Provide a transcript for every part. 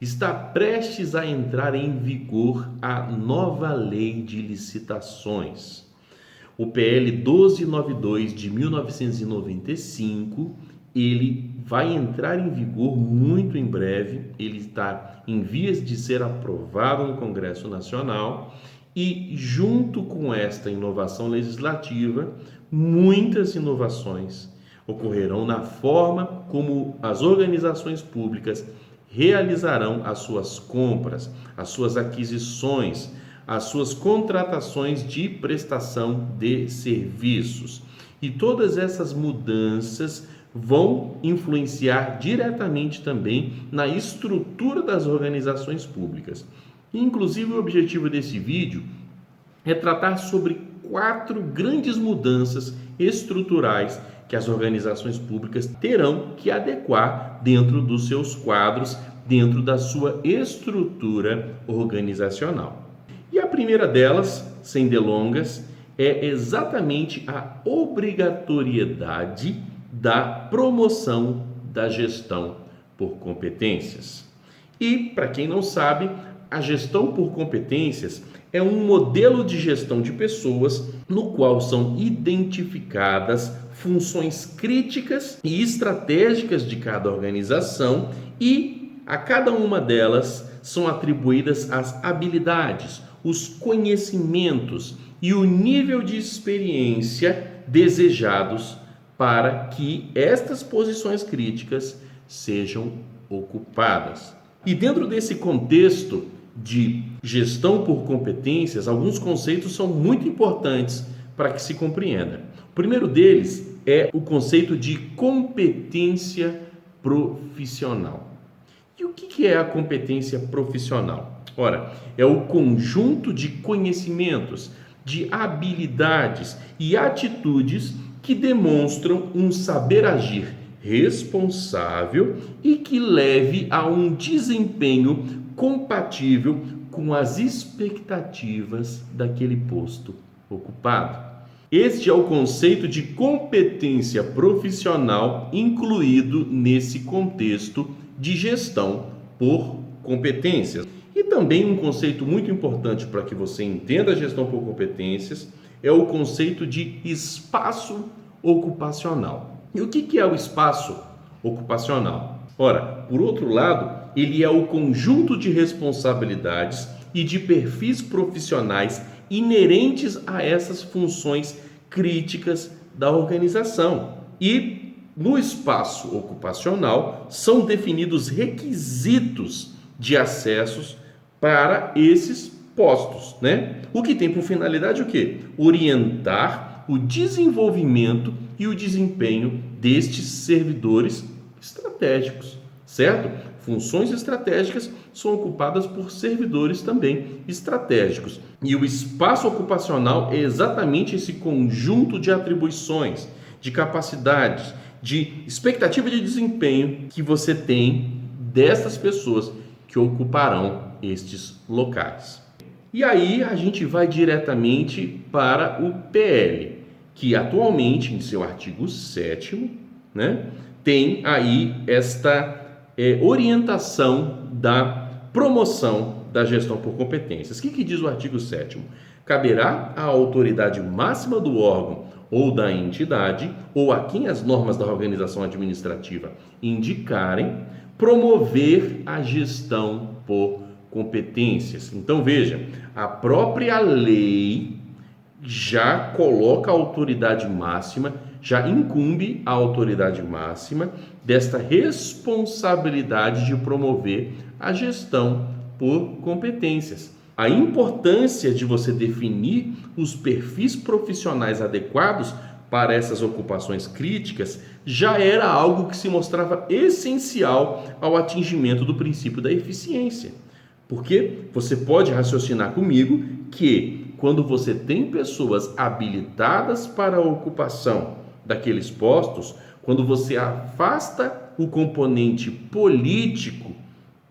Está prestes a entrar em vigor a nova lei de licitações. O PL 1292 de 1995, ele vai entrar em vigor muito em breve, ele está em vias de ser aprovado no Congresso Nacional e, junto com esta inovação legislativa, muitas inovações ocorrerão na forma como as organizações públicas realizarão as suas compras, as suas aquisições, as suas contratações de prestação de serviços. E todas essas mudanças vão influenciar diretamente também na estrutura das organizações públicas. Inclusive, o objetivo desse vídeo é tratar sobre 4 grandes mudanças estruturais que as organizações públicas terão que adequar dentro dos seus quadros, dentro da sua estrutura organizacional. E a primeira delas, sem delongas, é exatamente a obrigatoriedade da promoção da gestão por competências. E, para quem não sabe, a gestão por competências é um modelo de gestão de pessoas no qual são identificadas funções críticas e estratégicas de cada organização e a cada uma delas são atribuídas as habilidades, os conhecimentos e o nível de experiência desejados para que estas posições críticas sejam ocupadas. E dentro desse contexto de gestão por competências, alguns conceitos são muito importantes para que se compreenda. O primeiro deles é o conceito de competência profissional. E o que é a competência profissional? Ora, é o conjunto de conhecimentos, de habilidades e atitudes que demonstram um saber agir responsável e que leve a um desempenho compatível com as expectativas daquele posto ocupado. Este é o conceito de competência profissional incluído nesse contexto de gestão por competências. E também um conceito muito importante para que você entenda a gestão por competências é o conceito de espaço ocupacional. E o que é o espaço ocupacional? Ora, por outro lado, ele é o conjunto de responsabilidades e de perfis profissionais inerentes a essas funções críticas da organização. E no espaço ocupacional são definidos requisitos de acessos para esses postos, né? O que tem por finalidade o quê? Orientar o desenvolvimento e o desempenho destes servidores estratégicos, certo? Funções estratégicas são ocupadas por servidores também estratégicos. E o espaço ocupacional é exatamente esse conjunto de atribuições, de capacidades, de expectativa de desempenho que você tem dessas pessoas que ocuparão estes locais. E aí a gente vai diretamente para o PL, que atualmente, em seu artigo 7º, né, tem aí esta orientação da promoção da gestão por competências. O que diz o artigo 7º? Caberá à autoridade máxima do órgão ou da entidade, ou a quem as normas da organização administrativa indicarem, promover a gestão por competências. Então veja, a própria lei já coloca a autoridade máxima, já incumbe a autoridade máxima desta responsabilidade de promover a gestão por competências. A importância de você definir os perfis profissionais adequados para essas ocupações críticas já era algo que se mostrava essencial ao atingimento do princípio da eficiência. Porque você pode raciocinar comigo que quando você tem pessoas habilitadas para a ocupação daqueles postos, quando você afasta o componente político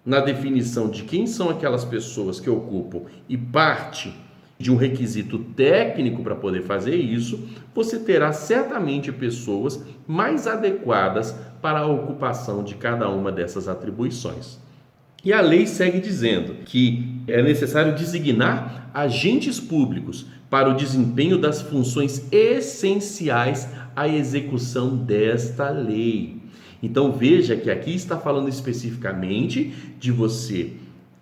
na definição de quem são aquelas pessoas que ocupam e parte de um requisito técnico para poder fazer isso, você terá certamente pessoas mais adequadas para a ocupação de cada uma dessas atribuições. E a lei segue dizendo que é necessário designar agentes públicos para o desempenho das funções essenciais à execução desta lei. Então veja que aqui está falando especificamente de você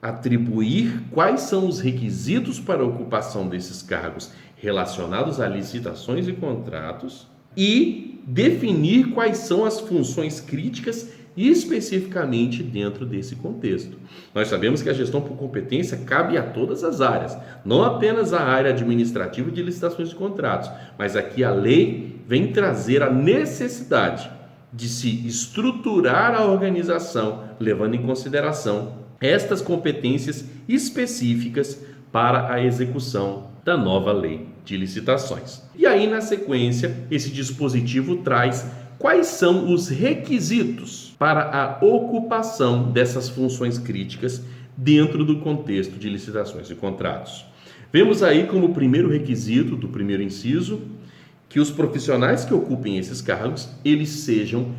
atribuir quais são os requisitos para a ocupação desses cargos relacionados a licitações e contratos e definir quais são as funções críticas especificamente dentro desse contexto. Nós sabemos que a gestão por competência cabe a todas as áreas, não apenas a área administrativa de licitações e contratos, mas aqui a lei vem trazer a necessidade de se estruturar a organização, levando em consideração estas competências específicas para a execução da nova lei de licitações. E aí, na sequência, esse dispositivo traz quais são os requisitos para a ocupação dessas funções críticas dentro do contexto de licitações e contratos. Vemos aí como primeiro requisito do primeiro inciso que os profissionais que ocupem esses cargos, eles sejam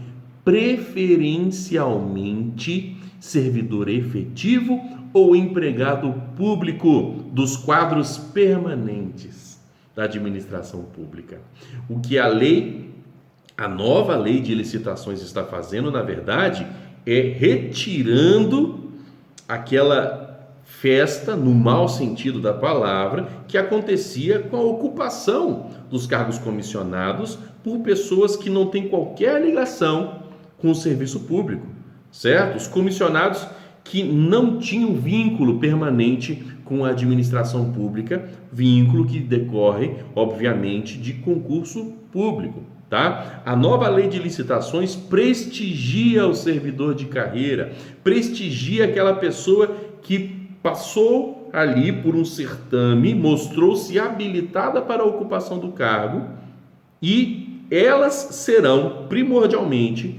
preferencialmente servidor efetivo ou empregado público dos quadros permanentes da administração pública. O que a nova lei de licitações está fazendo, na verdade, é retirando aquela festa, no mau sentido da palavra, que acontecia com a ocupação dos cargos comissionados por pessoas que não têm qualquer ligação com o serviço público, certo? Os comissionados que não tinham vínculo permanente com a administração pública, vínculo que decorre, obviamente, de concurso público. Tá? A nova lei de licitações prestigia o servidor de carreira, prestigia aquela pessoa que passou ali por um certame, mostrou-se habilitada para a ocupação do cargo e elas serão primordialmente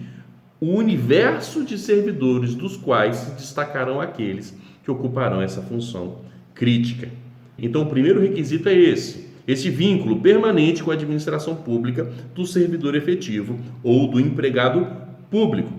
o universo de servidores dos quais se destacarão aqueles que ocuparão essa função crítica. Então, o primeiro requisito é esse vínculo permanente com a administração pública do servidor efetivo ou do empregado público.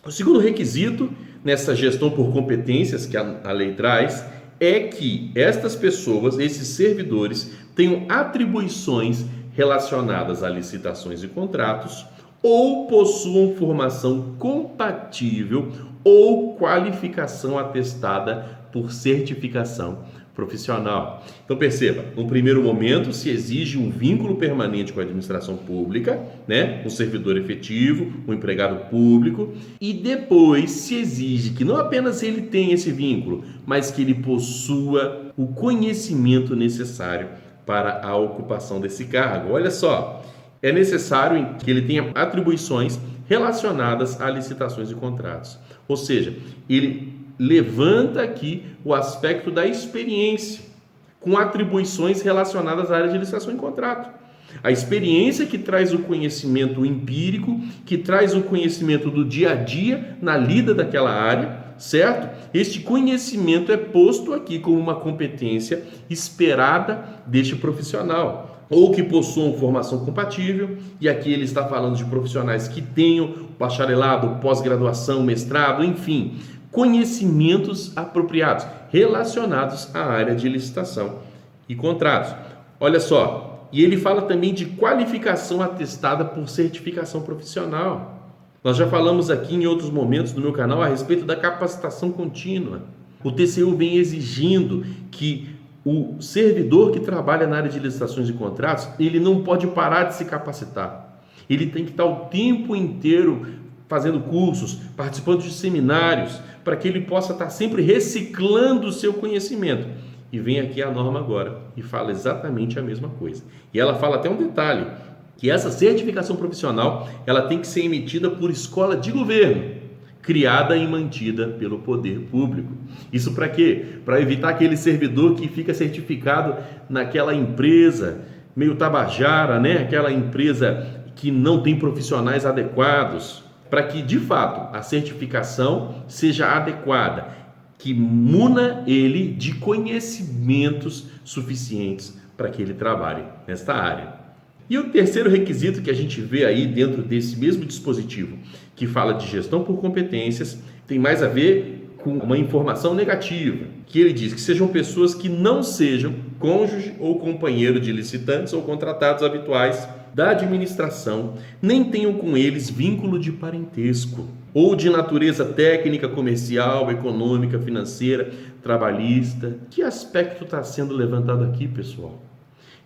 O segundo requisito nessa gestão por competências que a lei traz é que estas pessoas, esses servidores, tenham atribuições relacionadas a licitações e contratos ou possuam formação compatível ou qualificação atestada por certificação profissional. Então perceba, no primeiro momento se exige um vínculo permanente com a administração pública, um servidor efetivo, um empregado público, e depois se exige que não apenas ele tenha esse vínculo, mas que ele possua o conhecimento necessário para a ocupação desse cargo. Olha só, é necessário que ele tenha atribuições relacionadas a licitações e contratos. Ou seja, ele levanta aqui o aspecto da experiência, com atribuições relacionadas à área de licitação e contrato. A experiência que traz o conhecimento empírico, que traz o conhecimento do dia a dia na lida daquela área, certo? Este conhecimento é posto aqui como uma competência esperada deste profissional, ou que possuam formação compatível, e aqui ele está falando de profissionais que tenham bacharelado, pós-graduação, mestrado, enfim, conhecimentos apropriados relacionados à área de licitação e contratos. Olha só, e ele fala também de qualificação atestada por certificação profissional. Nós já falamos aqui em outros momentos do meu canal a respeito da capacitação contínua. O TCU vem exigindo que o servidor que trabalha na área de licitações e contratos, ele não pode parar de se capacitar. Ele tem que estar o tempo inteiro fazendo cursos, participando de seminários, para que ele possa estar sempre reciclando o seu conhecimento. E vem aqui a norma agora e fala exatamente a mesma coisa. E ela fala até um detalhe, que essa certificação profissional, ela tem que ser emitida por escola de governo, criada e mantida pelo poder público. Isso para quê? Para evitar aquele servidor que fica certificado naquela empresa meio tabajara, aquela empresa que não tem profissionais adequados, para que de fato a certificação seja adequada, que muna ele de conhecimentos suficientes para que ele trabalhe nesta área. E o terceiro requisito que a gente vê aí dentro desse mesmo dispositivo, que fala de gestão por competências, tem mais a ver com uma informação negativa, que ele diz que sejam pessoas que não sejam cônjuge ou companheiro de licitantes ou contratados habituais da administração, nem tenham com eles vínculo de parentesco ou de natureza técnica, comercial, econômica, financeira, trabalhista. Que aspecto está sendo levantado aqui, pessoal?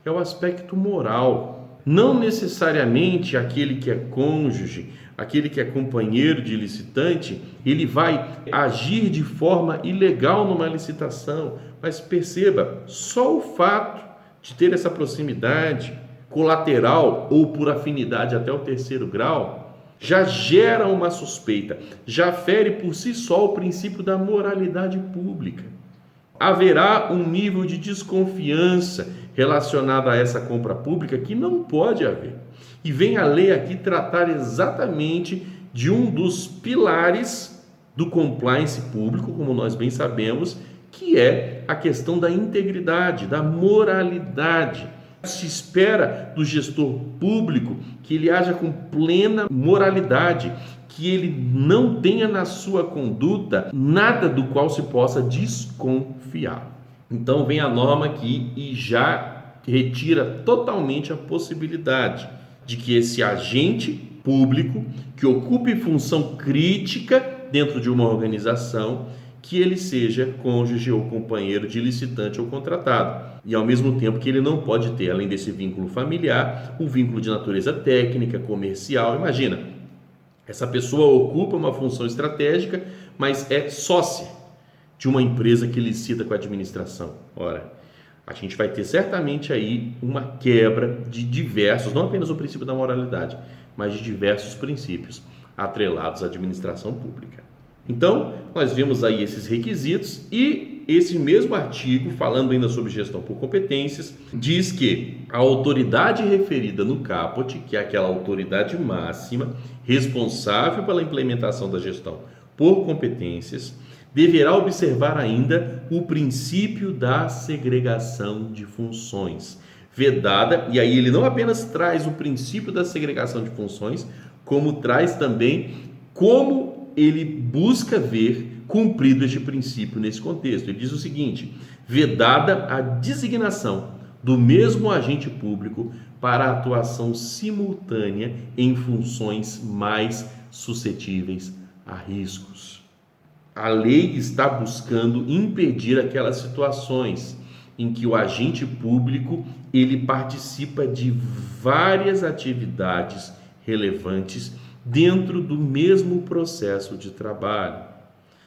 É o aspecto moral. Não necessariamente aquele que é cônjuge, aquele que é companheiro de licitante, ele vai agir de forma ilegal numa licitação. Mas perceba, só o fato de ter essa proximidade colateral ou por afinidade até o terceiro grau já gera uma suspeita, já fere por si só o princípio da moralidade pública. Haverá um nível de desconfiança relacionado a essa compra pública que não pode haver. E vem a lei aqui tratar exatamente de um dos pilares do compliance público, como nós bem sabemos, que é a questão da integridade, da moralidade. Se espera do gestor público que ele haja com plena moralidade, que ele não tenha na sua conduta nada do qual se possa desconfiar. Então vem a norma aqui e já retira totalmente a possibilidade de que esse agente público que ocupe função crítica dentro de uma organização, que ele seja cônjuge ou companheiro de licitante ou contratado. E ao mesmo tempo que ele não pode ter, além desse vínculo familiar, um vínculo de natureza técnica, comercial. Imagina, essa pessoa ocupa uma função estratégica, mas é sócia de uma empresa que licita com a administração. Ora, a gente vai ter certamente aí uma quebra de diversos, não apenas o princípio da moralidade, mas de diversos princípios atrelados à administração pública. Então, nós vemos aí esses requisitos e esse mesmo artigo, falando ainda sobre gestão por competências, diz que a autoridade referida no caput, que é aquela autoridade máxima responsável pela implementação da gestão por competências, deverá observar ainda o princípio da segregação de funções, vedada, e aí ele não apenas traz o princípio da segregação de funções, como traz também como ele busca ver cumprido este princípio nesse contexto. Ele diz o seguinte: vedada a designação do mesmo agente público para a atuação simultânea em funções mais suscetíveis a riscos. A lei está buscando impedir aquelas situações em que o agente público ele participa de várias atividades relevantes dentro do mesmo processo de trabalho.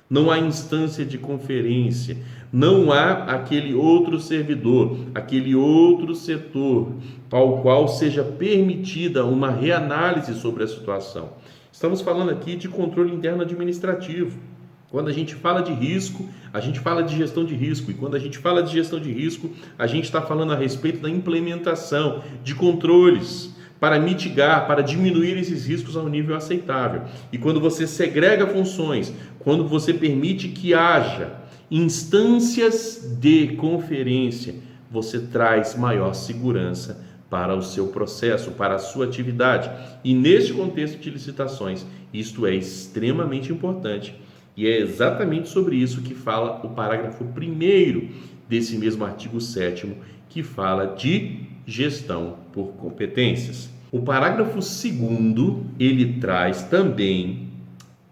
Não há instância de conferência, não há aquele outro servidor, aquele outro setor ao qual seja permitida uma reanálise sobre a situação. Estamos falando aqui de controle interno administrativo. Quando a gente fala de risco, a gente fala de gestão de risco. E quando a gente fala de gestão de risco, a gente está falando a respeito da implementação de controles para mitigar, para diminuir esses riscos a um nível aceitável. E quando você segrega funções, quando você permite que haja instâncias de conferência, você traz maior segurança para o seu processo, para a sua atividade. E neste contexto de licitações, isto é extremamente importante. E é exatamente sobre isso que fala o parágrafo 1º desse mesmo artigo 7º, que fala de gestão por competências. O parágrafo 2º, ele traz também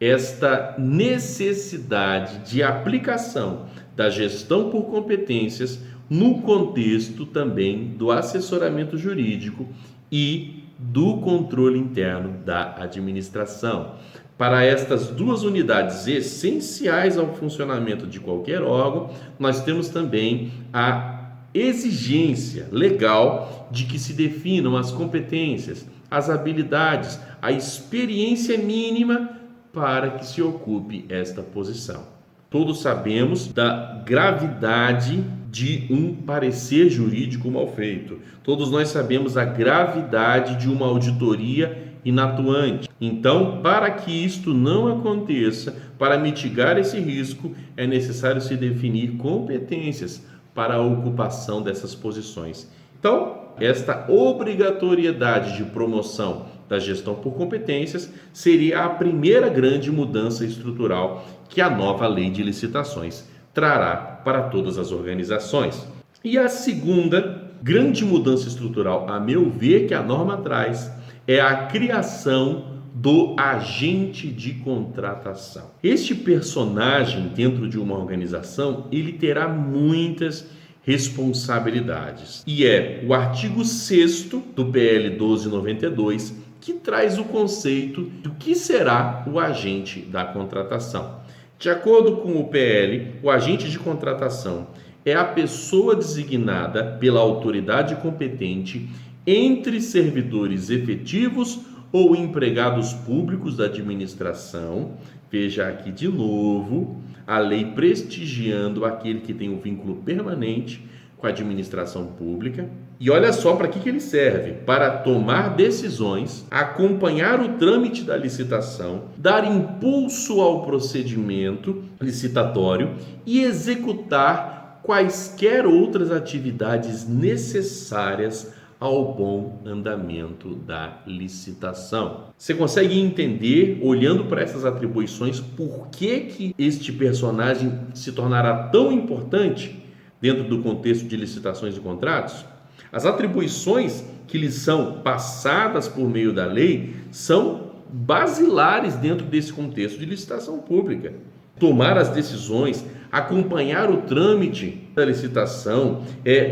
esta necessidade de aplicação da gestão por competências no contexto também do assessoramento jurídico e do controle interno da administração. Para estas duas unidades essenciais ao funcionamento de qualquer órgão, nós temos também a exigência legal de que se definam as competências, as habilidades, a experiência mínima para que se ocupe esta posição. Todos sabemos da gravidade de um parecer jurídico mal feito. Todos nós sabemos a gravidade de uma auditoria inatuante. Então, para que isto não aconteça, para mitigar esse risco, é necessário se definir competências para a ocupação dessas posições. Então, esta obrigatoriedade de promoção da gestão por competências seria a primeira grande mudança estrutural que a nova lei de licitações trará para todas as organizações. E a segunda grande mudança estrutural, a meu ver, que a norma traz, é a criação do agente de contratação. Este personagem dentro de uma organização, ele terá muitas responsabilidades. E é o artigo 6º do PL 1292 que traz o conceito do que será o agente da contratação. De acordo com o PL, o agente de contratação é a pessoa designada pela autoridade competente entre servidores efetivos ou empregados públicos da administração. Veja aqui de novo a lei prestigiando aquele que tem um vínculo permanente com a administração pública. E olha só para que ele serve: para tomar decisões, acompanhar o trâmite da licitação, dar impulso ao procedimento licitatório e executar quaisquer outras atividades necessárias ao bom andamento da licitação. Você consegue entender, olhando para essas atribuições, por que este personagem se tornará tão importante dentro do contexto de licitações e contratos? As atribuições que lhes são passadas por meio da lei são basilares dentro desse contexto de licitação pública. Tomar as decisões, acompanhar o trâmite da licitação,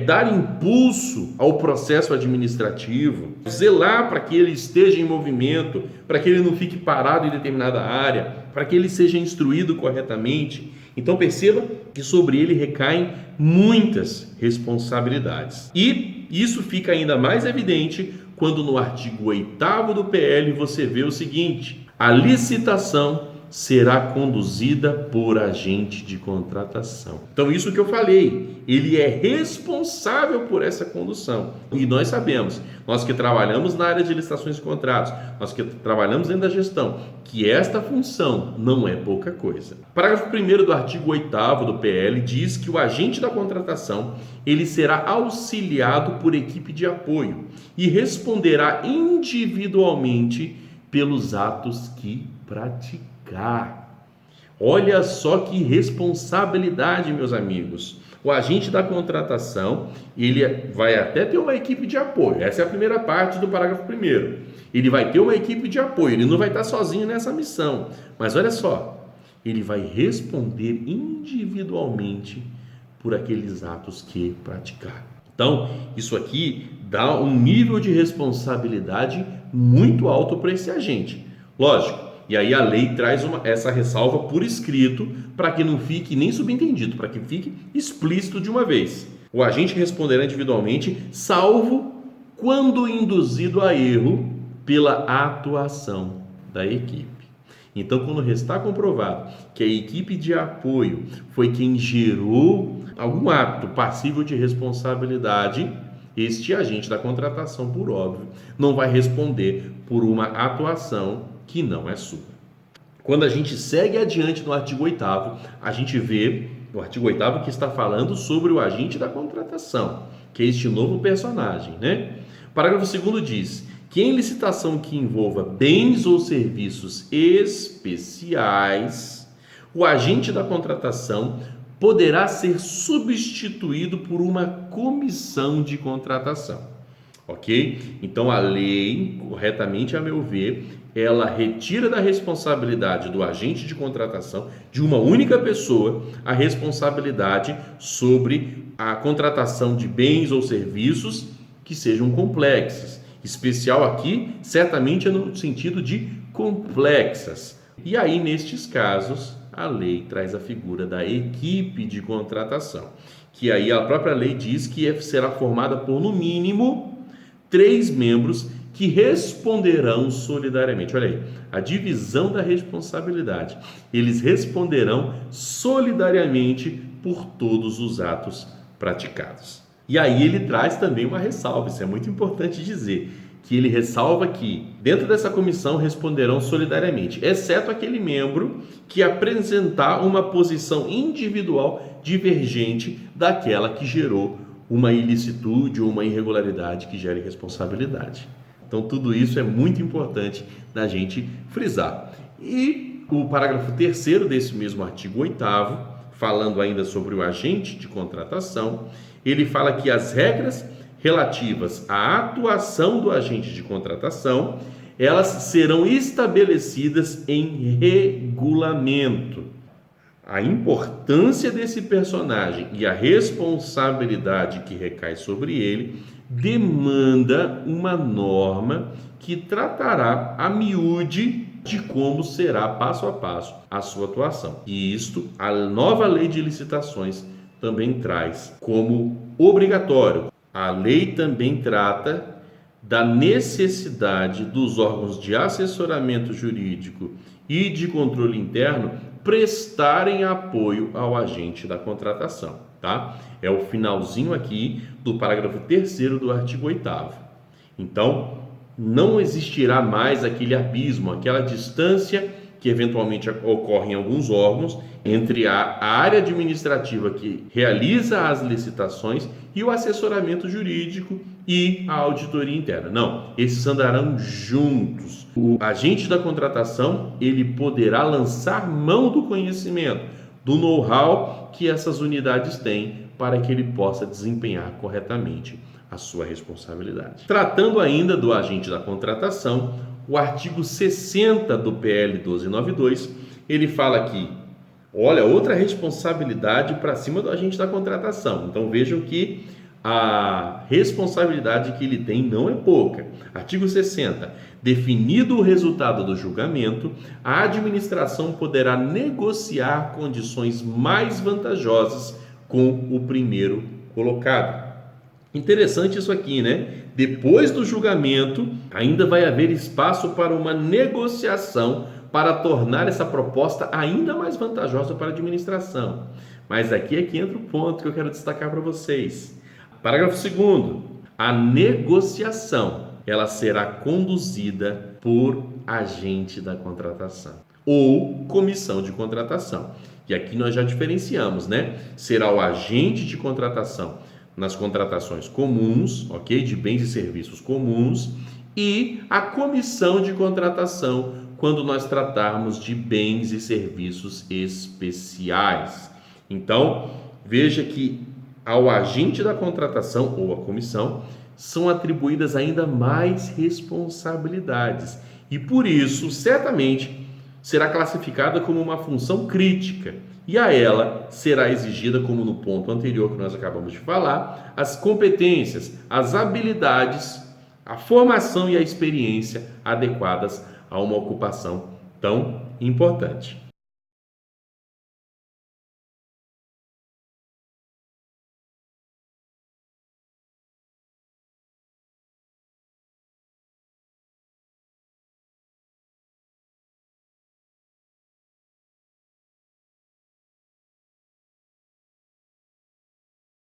dar impulso ao processo administrativo, zelar para que ele esteja em movimento, para que ele não fique parado em determinada área, para que ele seja instruído corretamente. Então perceba que sobre ele recaem muitas responsabilidades. E isso fica ainda mais evidente quando no artigo 8º do PL você vê o seguinte: a licitação será conduzida por agente de contratação. Então, isso que eu falei, ele é responsável por essa condução. E nós sabemos, nós que trabalhamos na área de licitações e contratos, nós que trabalhamos dentro da gestão, que esta função não é pouca coisa. Parágrafo 1º do artigo 8º do PL diz que o agente da contratação, ele será auxiliado por equipe de apoio e responderá individualmente pelos atos que praticar. Olha só que responsabilidade, meus amigos. O agente da contratação, ele vai até ter uma equipe de apoio. Essa é a primeira parte do parágrafo 1º. Ele vai ter uma equipe de apoio, ele não vai estar sozinho nessa missão. Mas olha só, ele vai responder individualmente por aqueles atos que praticar. Então, isso aqui dá um nível de responsabilidade muito alto para esse agente. Lógico. E aí a lei traz essa ressalva por escrito para que não fique nem subentendido, para que fique explícito de uma vez. O agente responderá individualmente, salvo quando induzido a erro pela atuação da equipe. Então, quando restar comprovado que a equipe de apoio foi quem gerou algum ato passível de responsabilidade, este agente da contratação, por óbvio, não vai responder por uma atuação que não é sua. Quando a gente segue adiante no artigo 8º, a gente vê no artigo 8º que está falando sobre o agente da contratação, que é este novo personagem, né? O parágrafo 2º diz que em licitação que envolva bens ou serviços especiais, o agente da contratação poderá ser substituído por uma comissão de contratação. Ok? Então a lei, corretamente a meu ver, ela retira da responsabilidade do agente de contratação, de uma única pessoa, a responsabilidade sobre a contratação de bens ou serviços que sejam complexos. Especial aqui, certamente é no sentido de complexas. E aí, nestes casos, a lei traz a figura da equipe de contratação, que aí a própria lei diz que será formada por, no mínimo, 3 membros que responderão solidariamente. Olha aí, a divisão da responsabilidade. Eles responderão solidariamente por todos os atos praticados. E aí ele traz também uma ressalva, isso é muito importante dizer, que ele ressalva que dentro dessa comissão responderão solidariamente, exceto aquele membro que apresentar uma posição individual divergente daquela que gerou uma ilicitude ou uma irregularidade que gere responsabilidade. Então, tudo isso é muito importante da gente frisar. E o parágrafo 3º desse mesmo artigo 8º, falando ainda sobre o agente de contratação, ele fala que as regras relativas à atuação do agente de contratação, elas serão estabelecidas em regulamento. A importância desse personagem e a responsabilidade que recai sobre ele demanda uma norma que tratará a miúde de como será passo a passo a sua atuação. E isto, a nova lei de licitações também traz como obrigatório. A lei também trata da necessidade dos órgãos de assessoramento jurídico e de controle interno prestarem apoio ao agente da contratação, tá? É o finalzinho aqui do parágrafo 3º do artigo 8º. Então, não existirá mais aquele abismo, aquela distância que eventualmente ocorre em alguns órgãos entre a área administrativa que realiza as licitações e o assessoramento jurídico e a auditoria interna. Não, esses andarão juntos. O agente da contratação, ele poderá lançar mão do conhecimento, do know-how que essas unidades têm para que ele possa desempenhar corretamente a sua responsabilidade. Tratando ainda do agente da contratação, o artigo 60 do PL 1292, ele fala aqui, olha, outra responsabilidade para cima do agente da contratação. Então vejam que a responsabilidade que ele tem não é pouca. Artigo 60. Definido o resultado do julgamento, a administração poderá negociar condições mais vantajosas com o primeiro colocado. Interessante isso aqui, né? Depois do julgamento, ainda vai haver espaço para uma negociação para tornar essa proposta ainda mais vantajosa para a administração. Mas aqui é que entra o ponto que eu quero destacar para vocês. Parágrafo 2º. A negociação, ela será conduzida por agente da contratação ou comissão de contratação. E aqui nós já diferenciamos, né? Será o agente de contratação nas contratações comuns, ok? De bens e serviços comuns, e a comissão de contratação quando nós tratarmos de bens e serviços especiais. Então, veja que ao agente da contratação ou à comissão são atribuídas ainda mais responsabilidades e por isso, certamente, será classificada como uma função crítica e a ela será exigida, como no ponto anterior que nós acabamos de falar, as competências, as habilidades, a formação e a experiência adequadas a uma ocupação tão importante.